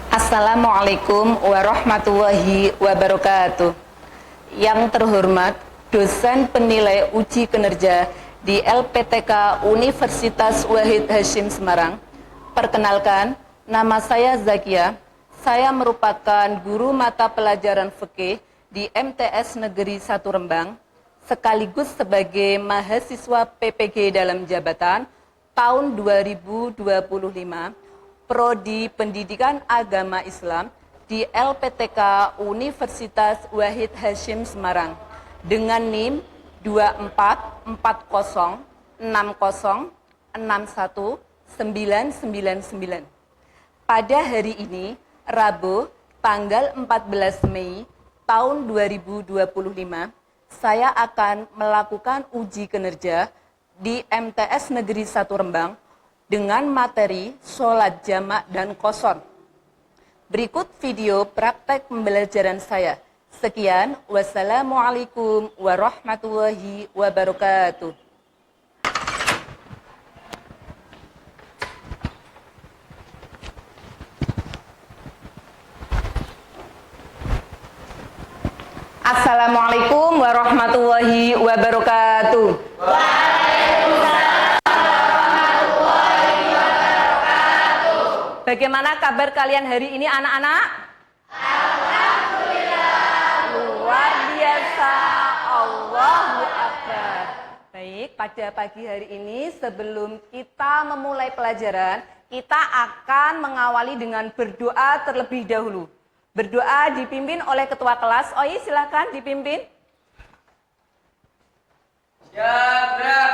Assalamualaikum warahmatullahi wabarakatuh. Yang terhormat dosen penilai uji kinerja di LPTK Universitas Wahid Hasyim Semarang. Perkenalkan, nama saya Zakia. Saya merupakan guru mata pelajaran fikih di MTS Negeri 1 Rembang, sekaligus sebagai mahasiswa PPG dalam jabatan tahun 2025. Prodi Pendidikan Agama Islam di LPTK Universitas Wahid Hasyim Semarang dengan NIM 24406061999. Pada hari ini, Rabu, tanggal 14 Mei tahun 2025, saya akan melakukan uji kinerja di MTS Negeri 1 Rembang dengan materi sholat jamak dan qashar. Berikut video praktek pembelajaran saya. Sekian, wassalamualaikum warahmatullahi wabarakatuh. Assalamualaikum warahmatullahi wabarakatuh. Bagaimana kabar kalian hari ini anak-anak? Alhamdulillah. Luar biasa. Allahu Akbar. Baik, pada pagi hari ini sebelum kita memulai pelajaran, kita akan mengawali dengan berdoa terlebih dahulu. Berdoa dipimpin oleh ketua kelas. Oi, silakan dipimpin. Ya, berat.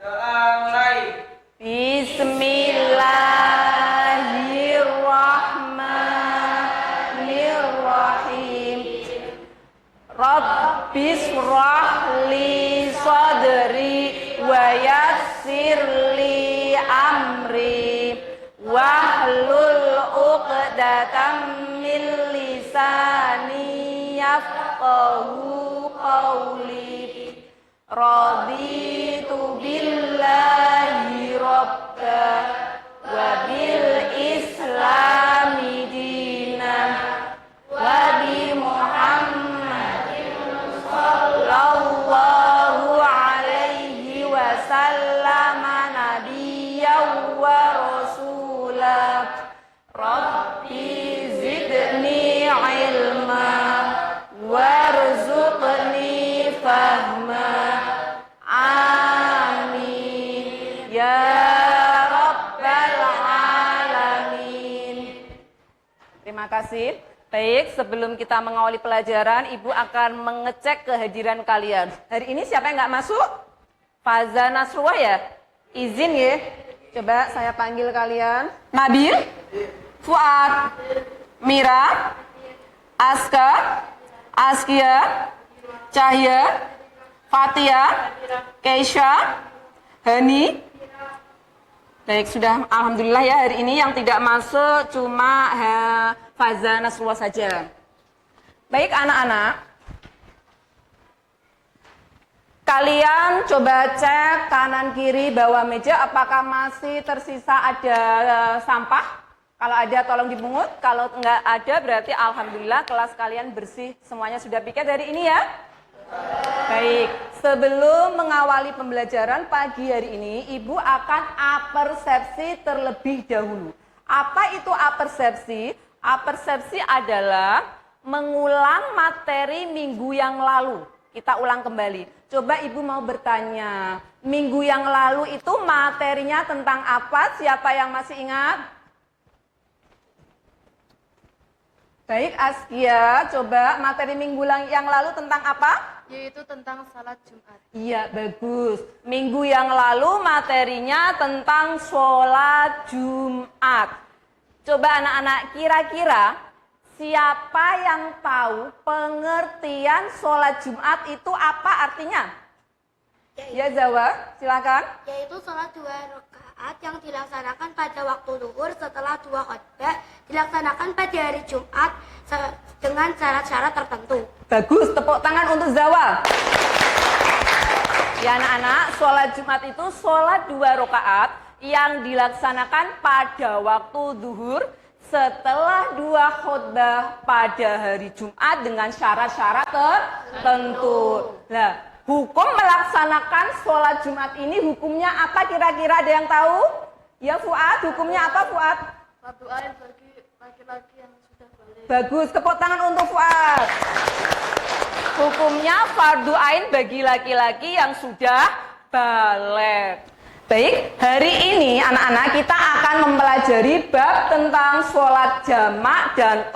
Doa mulai. Bismillahirrahmanirrahim. Rabbishrah li sadri wa yassir li amri wahlul 'uqdatam min lisani yafqahu qawli. Raditu billahi rabba wa bil islami dinan wa bi Muhammadin sallallahu alaihi wasallam nabiyyan wa rasulah. Rabbi zidni ilma warzuqni fahma. Amin ya rabbal alamin. Terima kasih. Baik, sebelum kita mengawali pelajaran, Ibu akan mengecek kehadiran kalian. Hari ini siapa yang nggak masuk? Faza Nasrullah ya? Izin ya. Coba saya panggil kalian. Nabil, Fuad, Mira, Aska, Askia, Cahya, Fatia, Keisha, Hani. Baik, sudah alhamdulillah ya, hari ini yang tidak masuk cuma Faza Nasrullah saja. Baik anak-anak, kalian coba cek kanan kiri bawah meja apakah masih tersisa ada sampah. Kalau ada tolong dipungut, kalau enggak ada berarti alhamdulillah kelas kalian bersih, semuanya sudah piket hari ini ya. Baik, sebelum mengawali pembelajaran pagi hari ini, Ibu akan apersepsi terlebih dahulu. Apa itu apersepsi? Apersepsi adalah mengulang materi minggu yang lalu. Kita ulang kembali. Coba Ibu mau bertanya, minggu yang lalu itu materinya tentang apa? Siapa yang masih ingat? Baik, Askia, coba materi minggu yang lalu tentang apa? Yaitu tentang salat Jumat. Iya, bagus. Minggu yang lalu materinya tentang sholat Jumat. Coba anak-anak, kira-kira siapa yang tahu pengertian sholat Jumat itu apa artinya? Ya, Zawa, silakan. Yaitu salat 2 rakaat yang dilaksanakan pada waktu zuhur setelah 2 khutbah dilaksanakan pada hari Jumat dengan syarat-syarat tertentu. Bagus, tepuk tangan untuk Zawa. Ya anak-anak, sholat Jumat itu sholat 2 rakaat yang dilaksanakan pada waktu zuhur setelah 2 khutbah pada hari Jumat dengan syarat-syarat tertentu. Nah, hukum melaksanakan sholat Jumat ini hukumnya apa kira-kira, ada yang tahu? Ya Fuad, hukumnya apa Fuad? Fardu ain bagi laki-laki yang sudah balik. Bagus, tepuk tangan untuk Fuad. Hukumnya fardu ain bagi laki-laki yang sudah balik. Baik, hari ini anak-anak kita akan mempelajari bab tentang sholat jamak dan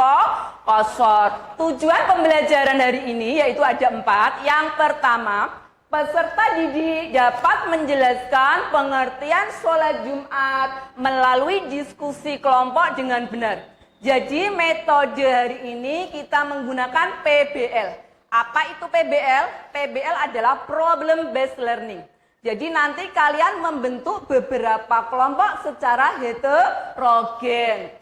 qashar. Tujuan pembelajaran hari ini yaitu ada 4. Yang pertama, peserta didik dapat menjelaskan pengertian sholat Jumat melalui diskusi kelompok dengan benar. Jadi metode hari ini kita menggunakan PBL. Apa itu PBL? PBL adalah Problem Based Learning. Jadi nanti kalian membentuk beberapa kelompok secara heterogen.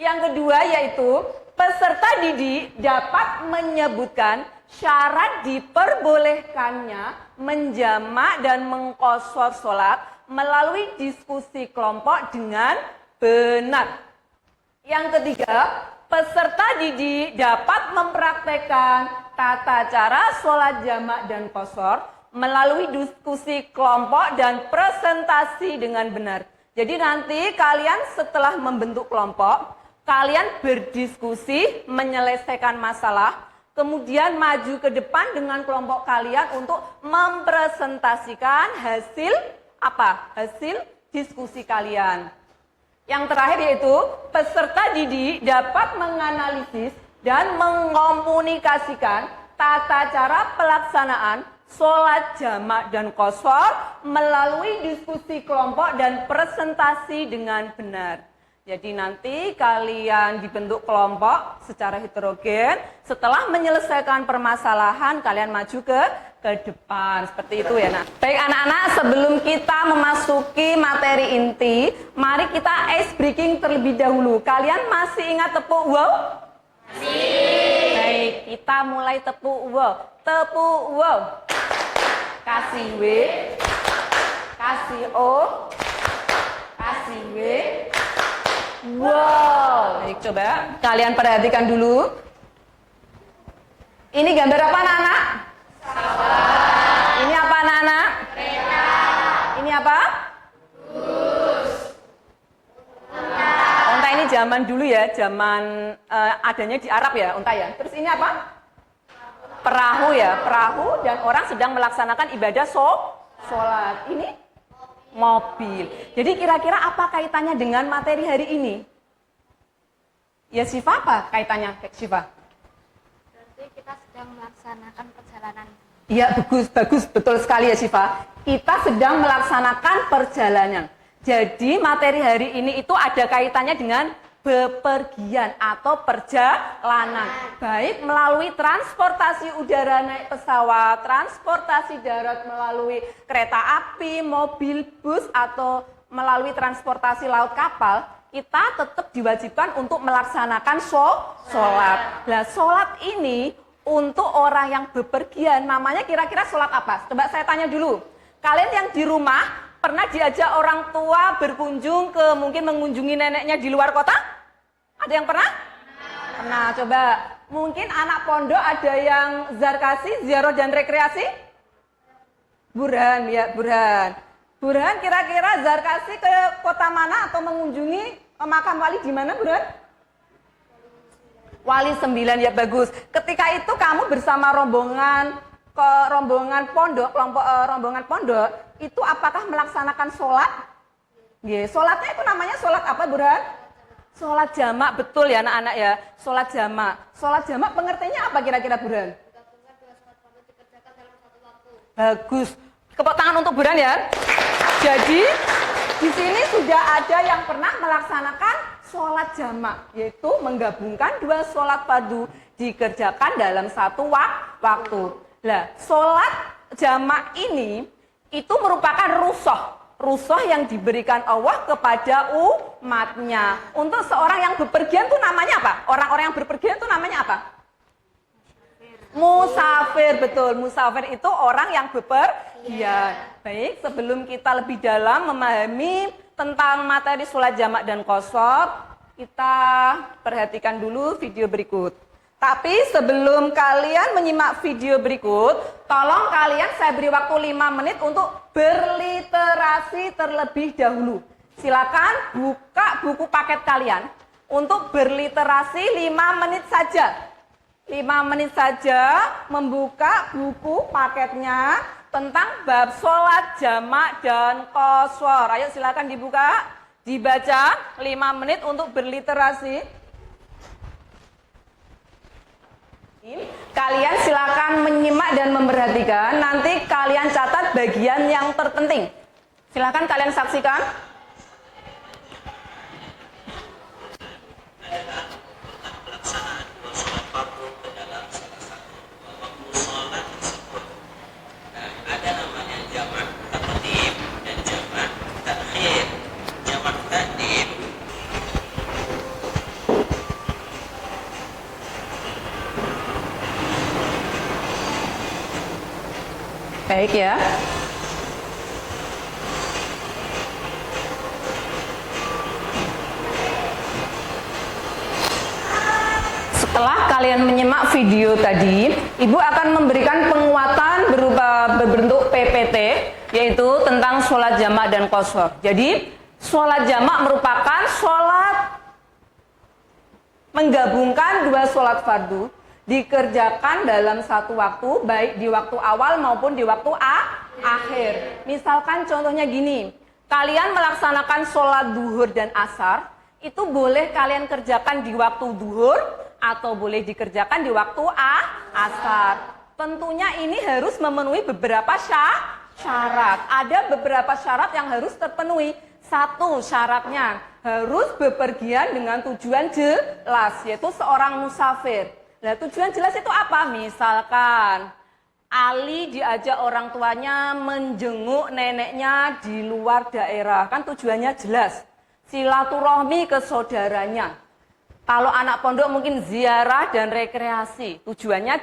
Yang kedua yaitu peserta didik dapat menyebutkan syarat diperbolehkannya menjamak dan mengqashar sholat melalui diskusi kelompok dengan benar. Yang ketiga, peserta didik dapat mempraktekkan tata cara sholat jamak dan qashar melalui diskusi kelompok dan presentasi dengan benar. Jadi nanti kalian setelah membentuk kelompok, kalian berdiskusi, menyelesaikan masalah, kemudian maju ke depan dengan kelompok kalian untuk mempresentasikan hasil apa? Hasil diskusi kalian. Yang terakhir yaitu peserta didik dapat menganalisis dan mengkomunikasikan tata cara pelaksanaan sholat jamak dan qashar melalui diskusi kelompok dan presentasi dengan benar. Jadi nanti kalian dibentuk kelompok secara heterogen, setelah menyelesaikan permasalahan kalian maju ke depan. Seperti itu ya nak. Baik anak-anak, sebelum kita memasuki materi inti, mari kita ice breaking terlebih dahulu. Kalian masih ingat tepuk wow? Masih. Baik, kita mulai tepuk wow. Tepuk wow. Kasih W, kasih O, kasih W. Wow. Baik, coba kalian perhatikan dulu. Ini gambar apa anak-anak? Ini apa anak-anak? Kereta. Ini apa? Bus. Unta ini zaman dulu ya, zaman adanya di Arab ya, unta ya. Terus ini apa? Perahu ya, perahu dan orang sedang melaksanakan ibadah sholat. Ini mobil. Jadi kira-kira apa kaitannya dengan materi hari ini? Ya Siva, apa kaitannya Siva? Berarti kita sedang melaksanakan perjalanan. Iya, bagus, betul sekali ya Siva. Kita sedang melaksanakan perjalanan. Jadi materi hari ini itu ada kaitannya dengan bepergian atau perjalanan, baik melalui transportasi udara naik pesawat, transportasi darat melalui kereta api, mobil, bus, atau melalui transportasi laut kapal, kita tetap diwajibkan untuk melaksanakan sholat. Nah, sholat ini untuk orang yang bepergian, namanya kira-kira sholat apa? Coba saya tanya dulu, kalian yang di rumah pernah diajak orang tua berkunjung ke mungkin mengunjungi neneknya di luar kota? Ada yang pernah? Pernah, coba. Mungkin anak pondok ada yang zarkasi, ziarah dan rekreasi? Burhan, ya Burhan. Burhan kira-kira zarkasi ke kota mana atau mengunjungi makam wali di mana Burhan? Wali 9, ya bagus. Ketika itu kamu bersama rombongan pondok, kelompok rombongan pondok, itu apakah melaksanakan sholat? Ya, sholatnya itu namanya sholat apa Burhan? Sholat jamak, betul ya anak-anak ya. Sholat jamak. Sholat jamak pengertiannya apa kira-kira Burhan? Menggabungkan 2 sholat fardu dikerjakan dalam satu waktu. Bagus. Tepuk tangan untuk Burhan ya. Jadi di sini sudah ada yang pernah melaksanakan sholat jamak, yaitu menggabungkan 2 sholat fardu dikerjakan dalam satu waktu. Nah, sholat jamak ini itu merupakan rusuh yang diberikan Allah kepada umatnya. Untuk seorang yang bepergian itu namanya apa? Orang-orang yang bepergian itu namanya apa? Musafir, betul. Musafir itu orang yang bepergian. Baik, sebelum kita lebih dalam memahami tentang materi sholat jamak dan qashar, Kita perhatikan dulu video berikut. Tapi sebelum kalian menyimak video berikut, tolong kalian saya beri waktu 5 menit untuk berliterasi terlebih dahulu. Silakan buka buku paket kalian untuk berliterasi 5 menit saja. 5 menit saja membuka buku paketnya tentang bab sholat jamak dan qashar. Ayo silakan dibuka, dibaca 5 menit untuk berliterasi. Kalian silakan menyimak dan memperhatikan, nanti kalian catat bagian yang terpenting. Silakan kalian saksikan. Ada namanya jamak taqdim dan jamak takhir. Jamak taqdim Baik ya. Setelah kalian menyimak video tadi, Ibu akan memberikan penguatan berupa berbentuk PPT, yaitu tentang sholat jamak dan qashar. Jadi, sholat jamak merupakan sholat menggabungkan dua sholat fardu, dikerjakan dalam satu waktu, baik di waktu awal maupun di waktu akhir. Misalkan contohnya gini, kalian melaksanakan sholat duhur dan asar, itu boleh kalian kerjakan di waktu duhur atau boleh dikerjakan di waktu asar. Tentunya ini harus memenuhi beberapa syarat. Ada beberapa syarat yang harus terpenuhi. Satu syaratnya harus bepergian dengan tujuan jelas, yaitu seorang musafir. Nah, tujuan jelas itu apa? Misalkan Ali diajak orang tuanya menjenguk neneknya di luar daerah, kan tujuannya jelas. Silaturahmi ke saudaranya. Kalau anak pondok mungkin ziarah dan rekreasi, tujuannya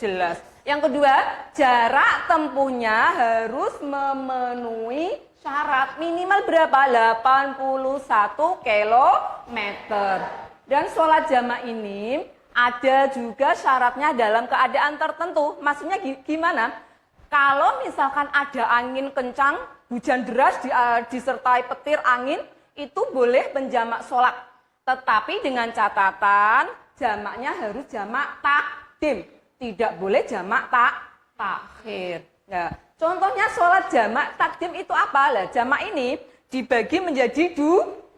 jelas. Yang kedua, jarak tempuhnya harus memenuhi syarat minimal berapa? 81 kilometer. Dan sholat jamak ini ada juga syaratnya dalam keadaan tertentu. Maksudnya gimana? Kalau misalkan ada angin kencang, hujan deras disertai petir angin, itu boleh menjamak sholat. Tetapi dengan catatan, jamaknya harus jamak takdim. Tidak boleh jamak takhir. Nah, contohnya sholat jamak takdim itu apa? Lah, jamak ini dibagi menjadi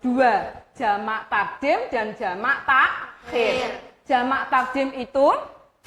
dua. Jamak takdim dan jamak takhir. Jamak takdim itu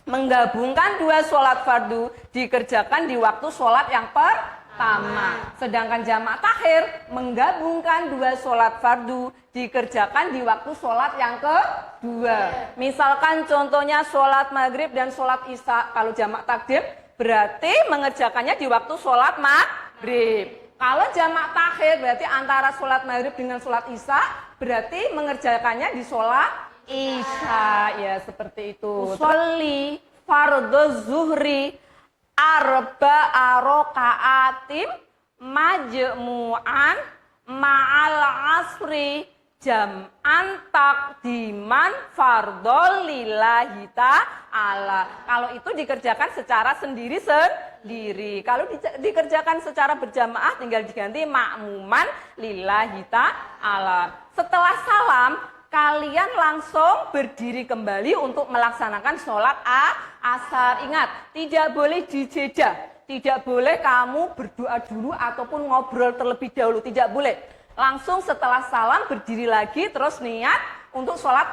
menggabungkan dua sholat fardu, dikerjakan di waktu sholat yang pertama. Sedangkan jamak takhir menggabungkan dua sholat fardu, dikerjakan di waktu sholat yang kedua. Misalkan contohnya sholat maghrib dan sholat isya. Kalau jamak takdim berarti mengerjakannya di waktu sholat maghrib. Kalau jamak takhir berarti antara sholat maghrib dengan sholat isya, berarti mengerjakannya di sholat isya, ya seperti itu. Sholli fardhu zuhri arba'a raka'atim majmu'an ma'al asri jam'an takdiman fardhu lillahi ta'ala. Kalau itu dikerjakan secara sendiri-sendiri. Kalau dikerjakan secara berjamaah tinggal diganti ma'muman lillahi ta'ala. Setelah salam, kalian langsung berdiri kembali untuk melaksanakan sholat asar. Ingat, tidak boleh dijeda. Tidak boleh kamu berdoa dulu ataupun ngobrol terlebih dahulu. Tidak boleh. Langsung setelah salam berdiri lagi terus niat untuk sholat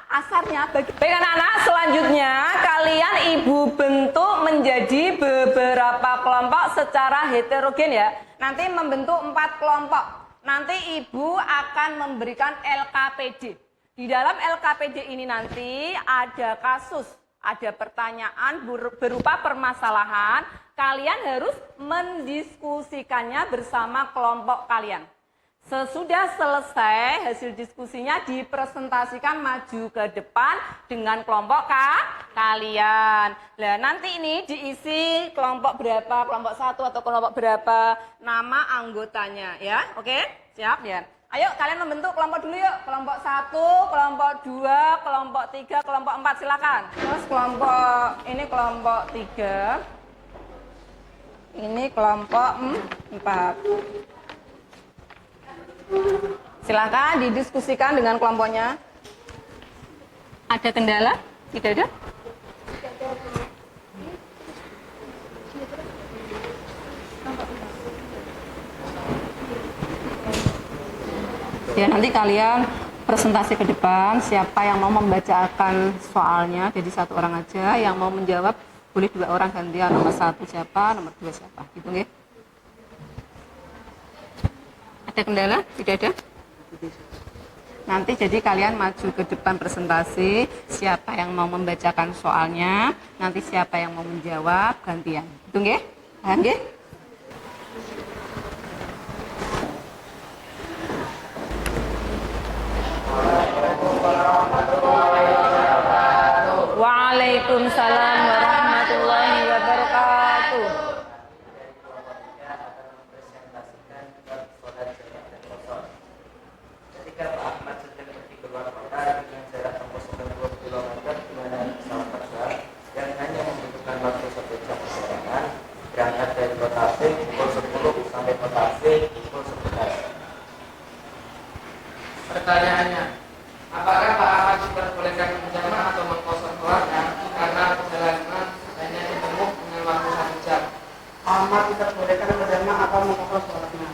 asarnya. Baik anak-anak, selanjutnya kalian ibu bentuk menjadi beberapa kelompok secara heterogen ya. Nanti membentuk 4 kelompok. Nanti ibu akan memberikan LKPD. Di dalam LKPD ini nanti ada kasus, ada pertanyaan berupa permasalahan. Kalian harus mendiskusikannya bersama kelompok kalian. Sesudah selesai hasil diskusinya dipresentasikan maju ke depan dengan kelompok kalian. Nah, nanti ini diisi kelompok berapa, kelompok 1 atau kelompok berapa, nama anggotanya ya. Oke? Siap ya. Ayo kalian membentuk kelompok dulu yuk. Kelompok 1, kelompok 2, kelompok 3, kelompok 4 silakan. Terus kelompok ini kelompok 3. Ini kelompok 4. Silakan didiskusikan dengan kelompoknya. Ada kendala? Tidak ada? Ya, nanti kalian presentasi ke depan, siapa yang mau membacakan soalnya, jadi satu orang aja, yang mau menjawab boleh 2 orang gantian, nomor 1 siapa, nomor 2 siapa, gitu nggih. Ada kendala? Tidak ada? Nanti jadi kalian maju ke depan presentasi, siapa yang mau membacakan soalnya, nanti siapa yang mau menjawab gantian, gitu nggih. Paham nggih? Waalaikumsalam warahmatullahi wabarakatuh. Ketika Pak Ahmad sedang pergi keluar kota dengan jarak tempuh 90 km dengan pesawat terbang yang hanya membutuhkan waktu 1 jam perjalanan, berangkat dari kota B pukul 10 sampai kota B pukul 11. Pertanyaannya, apakah Pak Ahmad diperbolehkan menjamak atau mengkosor keluarga karena perjalanan hanya ditempuh dengan waktu 1 jam? Ahmad diperbolehkan menjamak atau mengkosor sholatnya.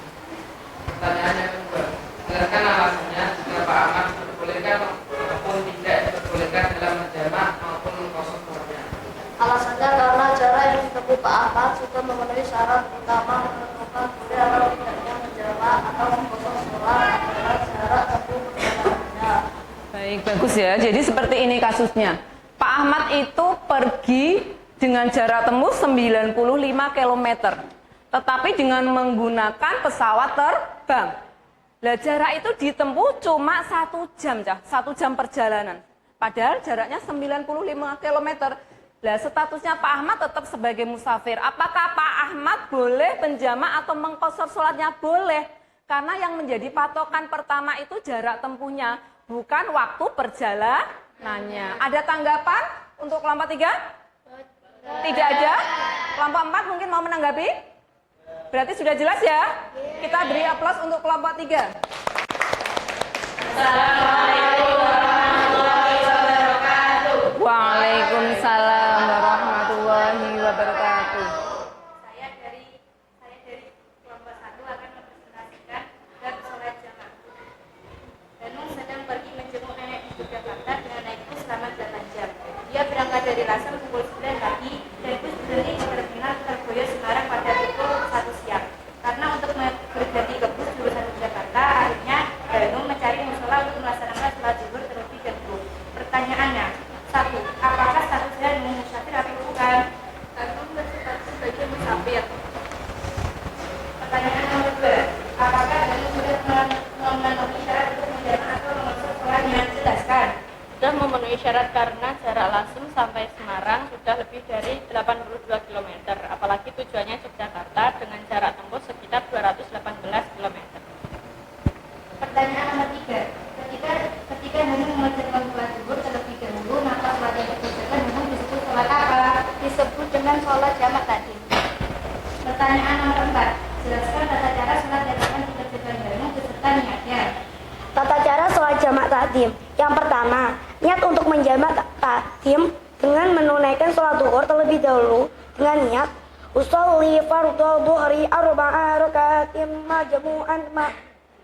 Pertanyaannya kedua, jelaskan alasannya jika Pak Ahmad diperbolehkan ataupun tidak diperbolehkan dalam menjamak maupun mengkosor keluarga. Alasannya karena cara yang ditempuh Pak Ahmad sudah memenuhi syarat utama menentukan boleh atau tidaknya menjamak atau mengkosor sholat adalah syarat tempuh perjalanannya. Baik, bagus ya. Jadi seperti ini kasusnya. Pak Ahmad itu pergi dengan jarak tempuh 95 km. Tetapi dengan menggunakan pesawat terbang. Lah jarak itu ditempuh cuma 1 jam, 1 jam perjalanan. Padahal jaraknya 95 km. Lah statusnya Pak Ahmad tetap sebagai musafir. Apakah Pak Ahmad boleh menjamak atau mengqashar sholatnya? Boleh. Karena yang menjadi patokan pertama itu jarak tempuhnya, bukan waktu perjalanannya. Ada tanggapan untuk kelompok 3? Tidak ada? Kelompok 4 mungkin mau menanggapi? Berarti sudah jelas ya? Kita beri aplaus untuk kelompok 3. Assalamualaikum warahmatullahi wabarakatuh. Waalaikumsalam warahmatullahi wabarakatuh. Saya dari kelompok 1 akan mempresentasikan bab sholat jamaah. Danung sedang pergi menjenguk nenek di Yogyakarta dengan naik bus selama 8 jam. Dia berangkat dari Lasem pukul 9 pagi dan bus berhenti di terminal Terboyo Semarang pada pukul 1 siang. Karena untuk berganti ke bus jurusan Yogyakarta, akhirnya Danung mencari musola untuk melaksanakan sholat zuhur terlebih dahulu. Pertanyaannya, 1. Apakah statusnya musafir atau bukan? Danung berstatus sebagai musafir. Pertanyaan nomor 2. Apakah Danung sudah memenuhi syarat untuk menjamak atau mengqashar sholatnya? Jelaskan. Sudah memenuhi syarat karena jarak Lasem sampai Semarang sudah lebih dari 82 km, apalagi tujuannya Yogyakarta dengan jarak tempuh sekitar 218 km. Pertanyaan nomor 3. Ketika Danung mengerjakan sholat zuhur terlebih dahulu, maka sholat yang dikerjakan Danung disebut sholat apa? Disebut dengan sholat jamak tadi. Pertanyaan nomor 4. Jelaskan tata cara sholat yang akan dikerjakan Danung beserta niatnya. Tata cara sholat jamak takdim. Yang pertama, niat untuk menjamak takdim dengan menunaikan sholat zuhur terlebih dahulu dengan niat usolli fardhu dhuhri arba'a rakaatin majmu'an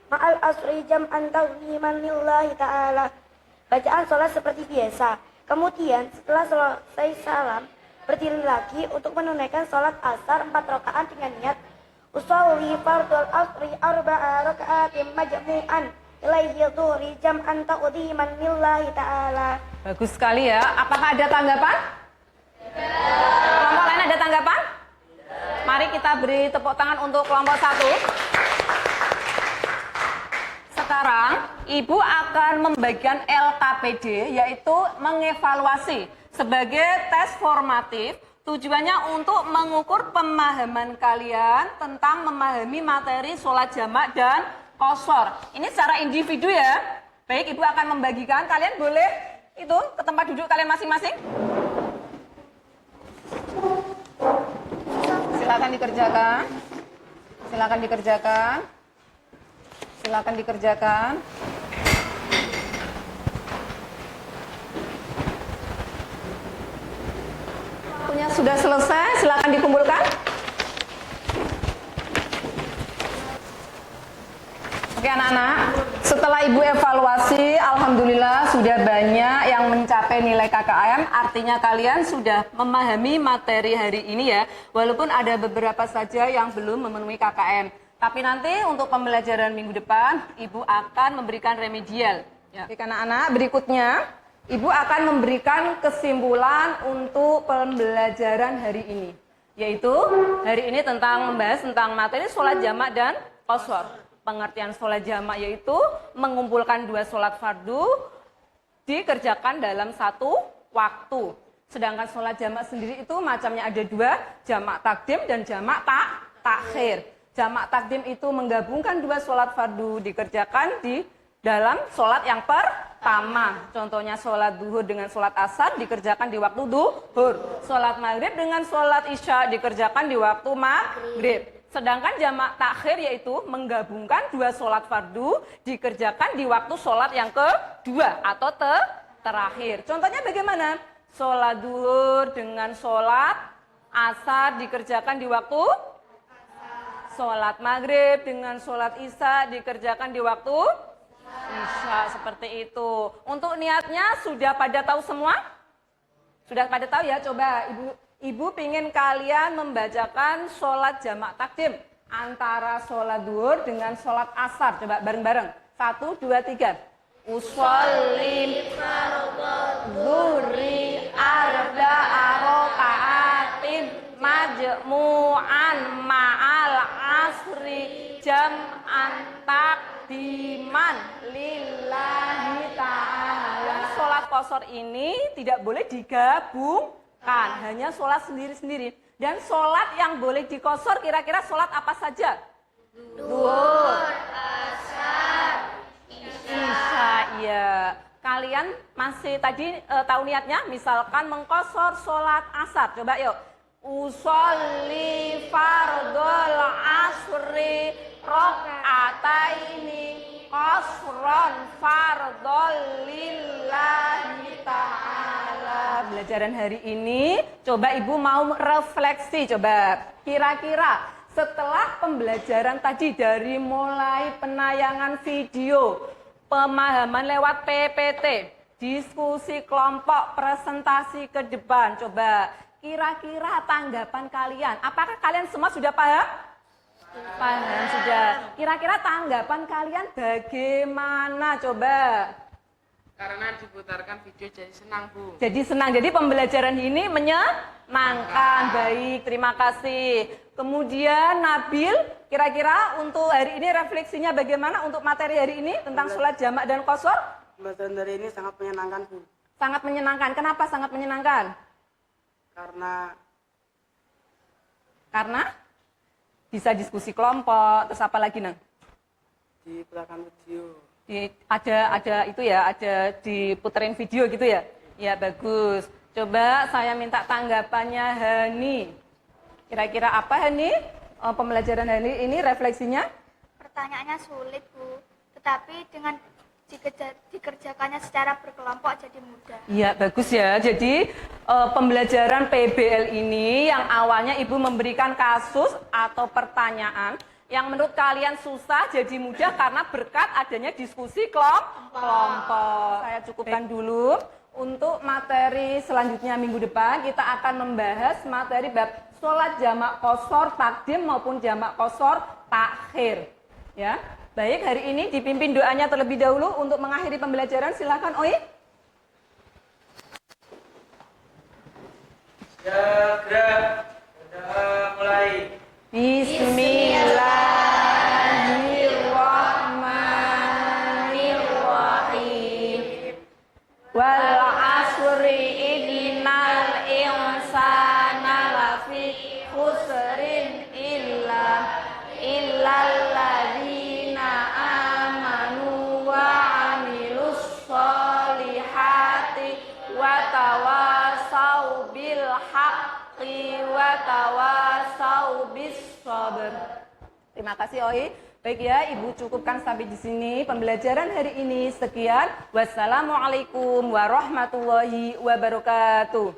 ma'al asri jam'an ta'ziman lillahi ta'ala. Bacaan sholat seperti biasa. Kemudian setelah selesai salam, berdiri lagi untuk menunaikan sholat asar 4 rakaat dengan niat usolli fardhu asri arba'a rakaatin majmu'an ilaihi dhuhri jam'an ta'ziman lillahi ta'ala. Bagus sekali ya. Apakah ada tanggapan? Kelompok lain ada tanggapan? Mari kita beri tepuk tangan untuk kelompok 1. Sekarang Ibu akan membagikan LKPD, yaitu mengevaluasi sebagai tes formatif. Tujuannya untuk mengukur pemahaman kalian tentang memahami materi sholat jamak dan qashar. Ini secara individu ya. Baik, Ibu akan membagikan. Kalian boleh itu ke tempat duduk kalian masing-masing. Silakan dikerjakan. Silakan dikerjakan. Silakan dikerjakan. Waktunya sudah selesai, silakan dikumpulkan. Oke anak-anak, setelah Ibu evaluasi, alhamdulillah sudah banyak yang mencapai nilai KKM, artinya kalian sudah memahami materi hari ini ya, walaupun ada beberapa saja yang belum memenuhi KKM. Tapi nanti untuk pembelajaran minggu depan, Ibu akan memberikan remedial. Ya. Oke anak-anak, berikutnya Ibu akan memberikan kesimpulan untuk pembelajaran hari ini. Yaitu hari ini membahas tentang materi sholat jamak dan qashar. Pengertian sholat jamak yaitu mengumpulkan 2 sholat fardu dikerjakan dalam satu waktu. Sedangkan sholat jamak sendiri itu macamnya ada 2, jamak takdim dan jamak takhir. Jamak takdim itu menggabungkan 2 sholat fardu dikerjakan di dalam sholat yang pertama. Contohnya sholat duhur dengan sholat asar dikerjakan di waktu duhur. Sholat maghrib dengan sholat isya dikerjakan di waktu maghrib. Sedangkan jamak takhir yaitu menggabungkan 2 sholat fardu dikerjakan di waktu sholat yang kedua atau terakhir. Contohnya bagaimana? Sholat duhur dengan sholat asar dikerjakan di waktu sholat maghrib dengan sholat isya dikerjakan di waktu isya, seperti itu. Untuk niatnya sudah pada tahu semua? Sudah pada tahu ya? Coba Ibu pingin kalian membacakan sholat jamak takdim antara sholat duhur dengan sholat asar. Coba bareng-bareng. 1, 2, 3. Usolli zuhri arba'a raka'atin majmu'an ma'al asri jam'an takdiman lillahi ta'ala. Sholat qashar ini tidak boleh digabung. Hanya sholat sendiri-sendiri. Dan sholat yang boleh dikosor kira-kira sholat apa saja? Duhur, asar, isya. Iya. Kalian masih tadi tahu niatnya? Misalkan mengkosor sholat asar. Coba yuk. Usolli fardhol asri rok'ataini qasron fardhol lillahi ta'ala. Pembelajaran hari ini coba Ibu mau refleksi. Coba kira-kira setelah pembelajaran tadi dari mulai penayangan video, pemahaman lewat PPT, diskusi kelompok, presentasi ke depan, coba kira-kira tanggapan kalian, apakah kalian semua sudah paham? Paham sudah. Kira-kira tanggapan kalian bagaimana? Coba. Karena diputarkan video jadi senang, Bu. Jadi senang. Jadi pembelajaran ini menyenangkan. Baik, terima kasih. Kemudian Nabil, kira-kira untuk hari ini refleksinya bagaimana untuk materi hari ini tentang sholat jamak dan qashar? Pembelajaran dari ini sangat menyenangkan, Bu. Sangat menyenangkan. Kenapa sangat menyenangkan? Karena bisa diskusi kelompok, terus apa lagi, Nang? Diputarkan video. Ada itu ya, ada diputerin video gitu ya? Ya, bagus. Coba saya minta tanggapannya Hani. Kira-kira apa Hani? Pembelajaran Hani ini refleksinya? Pertanyaannya sulit, Bu. Tetapi dengan dikerjakannya secara berkelompok jadi mudah. Iya, bagus ya. Jadi pembelajaran PBL ini yang awalnya Ibu memberikan kasus atau pertanyaan yang menurut kalian susah jadi mudah karena berkat adanya diskusi kelompok. Saya cukupkan dulu. Untuk materi selanjutnya minggu depan kita akan membahas materi bab sholat jamak qashar takdim maupun jamak qashar takhir. Ya, baik, hari ini dipimpin doanya terlebih dahulu untuk mengakhiri pembelajaran. Silakan Oi. Ya, gerak. Sudah mulai. Bismillahirrahmanirrahim. Wal asri innal insana lafi khusrin illal ladzina Terima kasih Oi. Baik ya, Ibu cukupkan sampai di sini pembelajaran hari ini. Sekian. Wassalamualaikum warahmatullahi wabarakatuh.